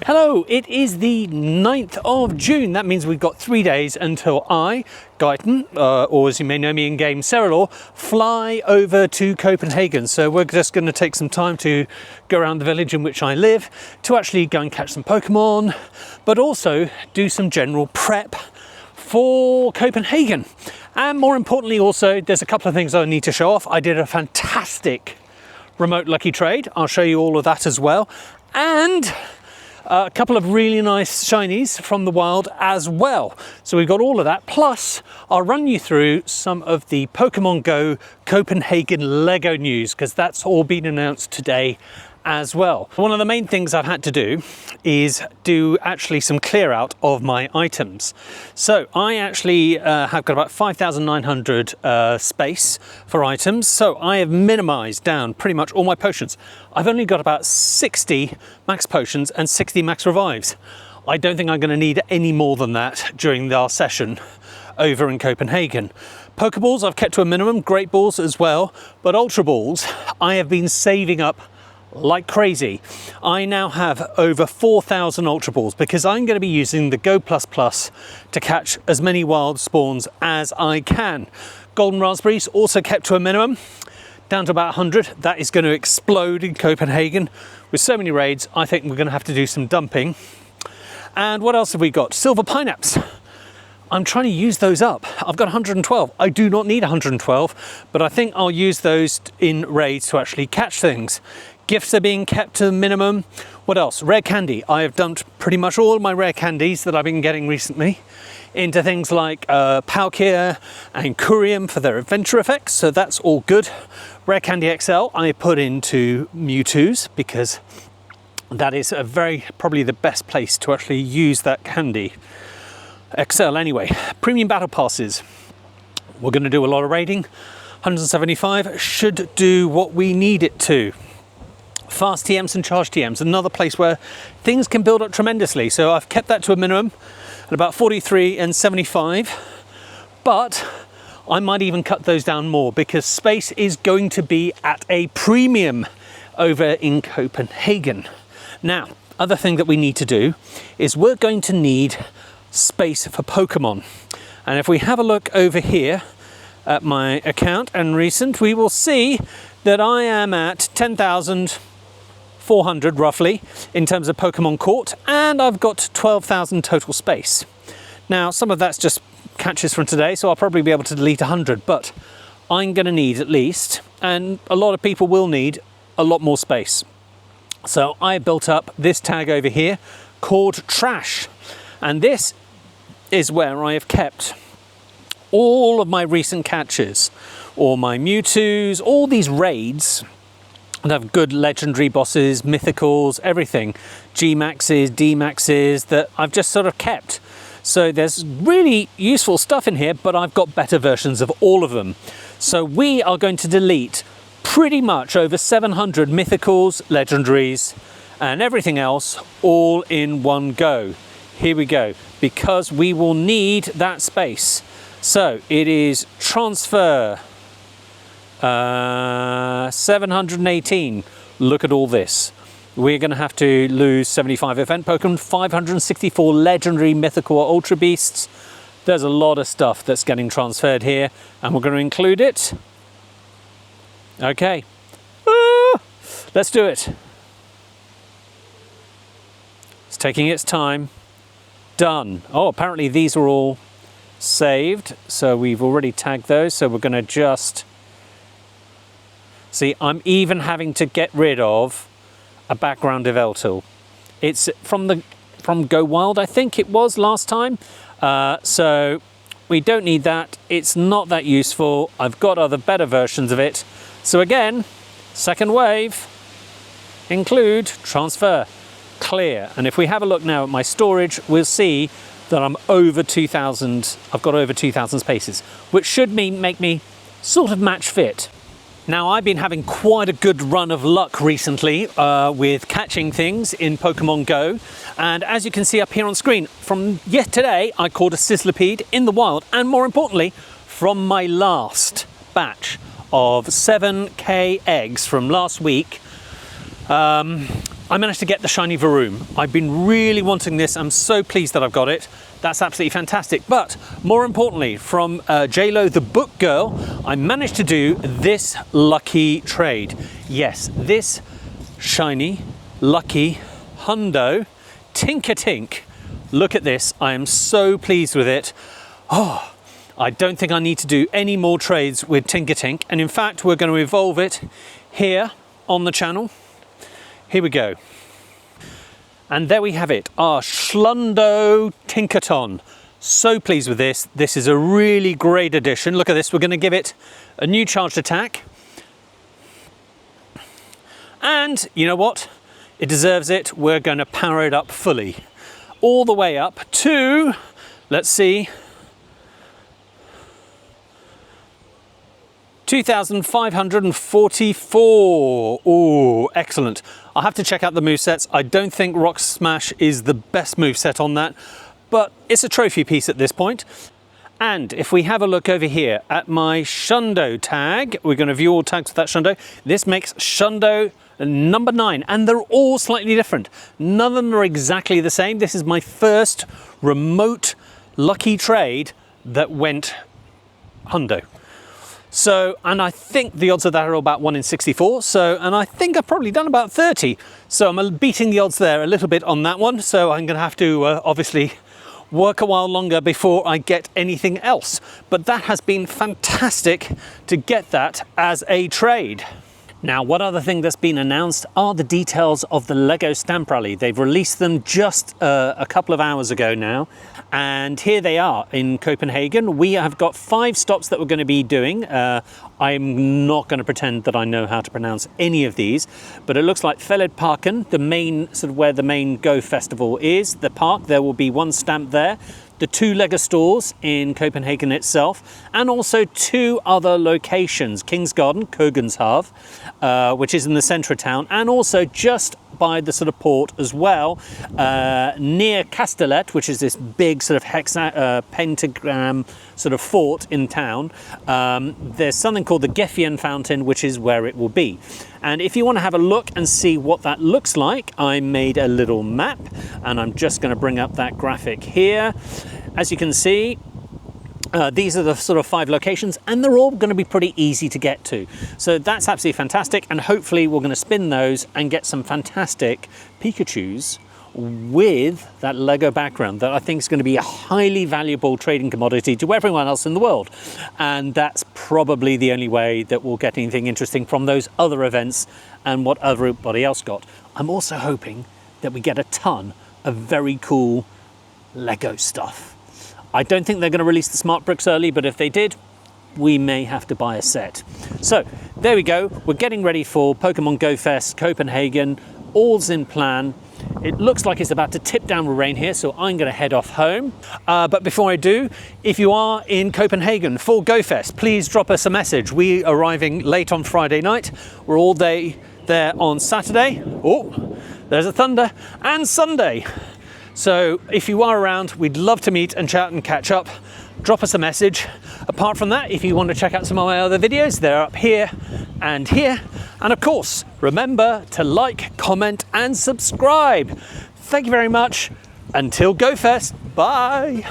Hello, it is the 9th of June. That means we've got 3 days until I, Guyton, or as you may know me in game, Seralaw, fly over to Copenhagen. So we're just going to take some time to go around the village in which I live to actually go and catch some Pokemon, but also do some general prep for Copenhagen. And more importantly also, there's a couple of things I need to show off. I did a fantastic remote lucky trade. I'll show you all of that as well. And a couple of really nice shinies from the wild as well. So we've got all of that. Plus, I'll run you through some of the Pokemon Go Copenhagen Lego news, because that's all been announced today as well. One of the main things I've had to do is do actually some clear out of my items. So I actually have got about 5,900 space for items. So I have minimized down pretty much all my potions. I've only got about 60 max potions and 60 max revives. I don't think I'm going to need any more than that during our session over in Copenhagen. Pokeballs I've kept to a minimum, Great Balls as well, but Ultra Balls I have been saving up like crazy. I now have over 4,000 Ultra Balls because I'm going to be using the Go++ to catch as many wild spawns as I can. Golden Raspberries also kept to a minimum, down to about 100. That is going to explode in Copenhagen. With so many raids, I think we're going to have to do some dumping. And what else have we got? Silver Pineaps. I'm trying to use those up. I've got 112. I do not need 112, but I think I'll use those in raids to actually catch things. Gifts are being kept to the minimum. What else? Rare candy. I have dumped pretty much all of my rare candies that I've been getting recently into things like Palkia and Curium for their adventure effects, so that's all good. Rare Candy XL I put into Mewtwo's because that is probably the best place to actually use that candy. XL anyway. Premium Battle Passes. We're going to do a lot of raiding. 175 should do what we need it to. Fast TMs and charge TMs, another place where things can build up tremendously. So I've kept that to a minimum at about 43 and 75, but I might even cut those down more because space is going to be at a premium over in Copenhagen. Now, other thing that we need to do is we're going to need space for Pokemon. And if we have a look over here at my account and recent, we will see that I am at 10,400 roughly in terms of Pokemon caught, and I've got 12,000 total space. Now, some of that's just catches from today, so I'll probably be able to delete 100, but I'm going to need at least, and a lot of people will need, a lot more space. So I built up this tag over here called Trash, and this is where I have kept all of my recent catches, all my Mewtwo's, all these raids and have good legendary bosses, mythicals, everything, G-Maxes, D-Maxes that I've just sort of kept. So there's really useful stuff in here, but I've got better versions of all of them. So we are going to delete pretty much over 700 mythicals, legendaries, and everything else all in one go. Here we go, because we will need that space. So it is transfer 718. Look at all this. We're going to have to lose 75 event Pokemon, 564 legendary mythical ultra beasts. There's a lot of stuff that's getting transferred here, and we're going to include it. Okay, let's do it. It's taking its time. Done. Oh, apparently these are all saved, so we've already tagged those, so we're going to just see. I'm even having to get rid of a background Yveltal. It's from Go Wild, I think it was last time, so we don't need that. It's not that useful. I've got other better versions of it. So again, second wave, include, transfer, clear. And if we have a look now at my storage, we'll see that I'm over 2,000. I've got over 2,000 spaces, which should make me sort of match fit. Now, I've been having quite a good run of luck recently with catching things in Pokemon Go. And as you can see up here on screen, from today, I caught a Sizzlipede in the wild. And more importantly, from my last batch of 7K eggs from last week, I managed to get the shiny Varoom. I've been really wanting this. I'm so pleased that I've got it. That's absolutely fantastic. But more importantly, from JLo, the book girl, I managed to do this lucky trade. Yes, this shiny, lucky Shundo Tinker Tink. Look at this. I am so pleased with it. Oh, I don't think I need to do any more trades with Tinker Tink. And in fact, we're going to evolve it here on the channel. Here we go. And there we have it, our Shundo Tinkerton. So pleased with this. This is a really great addition. Look at this. We're going to give it a new charged attack. And you know what? It deserves it. We're going to power it up fully. All the way up to, let's see, 2,544. Oh, excellent. I'll have to check out the movesets. I don't think Rock Smash is the best moveset on that, but it's a trophy piece at this point. And if we have a look over here at my Shundo tag, we're going to view all tags with that Shundo. This makes Shundo number 9, and they're all slightly different. None of them are exactly the same. This is my first remote lucky trade that went Shundo. So, and I think the odds of that are about 1 in 64. So, and I think I've probably done about 30. So I'm beating the odds there a little bit on that one. So I'm going to have to obviously work a while longer before I get anything else. But that has been fantastic to get that as a trade. Now, one other thing that's been announced are the details of the Lego Stamp Rally. They've released them just a couple of hours ago now. And here they are in Copenhagen. We have got 5 stops that we're going to be doing. I'm not going to pretend that I know how to pronounce any of these, but it looks like Fælledparken, the main, sort of where the main Go festival is, the park. There will be 1 stamp there. The 2 Lego stores in Copenhagen itself, and also 2 other locations, King's Garden, Kogenshav, which is in the centre of town, and also just by the sort of port as well, near Kastellet, which is this big sort of pentagram sort of fort in town. There's something called the Gefien Fountain, which is where it will be. And if you want to have a look and see what that looks like, I made a little map, and I'm just going to bring up that graphic here. As you can see, these are the sort of 5 locations, and they're all going to be pretty easy to get to. So that's absolutely fantastic, and hopefully we're going to spin those and get some fantastic Pikachus with that Lego background that I think is going to be a highly valuable trading commodity to everyone else in the world. And that's probably the only way that we'll get anything interesting from those other events and what everybody else got. I'm also hoping that we get a ton of very cool Lego stuff. I don't think they're going to release the smart bricks early, but if they did, we may have to buy a set. So there we go. We're getting ready for Pokemon Go Fest Copenhagen. All's in plan. It looks like it's about to tip down with rain here, so I'm going to head off home. But before I do, if you are in Copenhagen for GoFest, please drop us a message. We are arriving late on Friday night. We're all day there on Saturday. Oh, there's a thunder. And Sunday. So if you are around, we'd love to meet and chat and catch up. Drop us a message. Apart from that, if you want to check out some of my other videos, they're up here and here. And of course, remember to like, comment and subscribe. Thank you very much. Until GoFest, bye.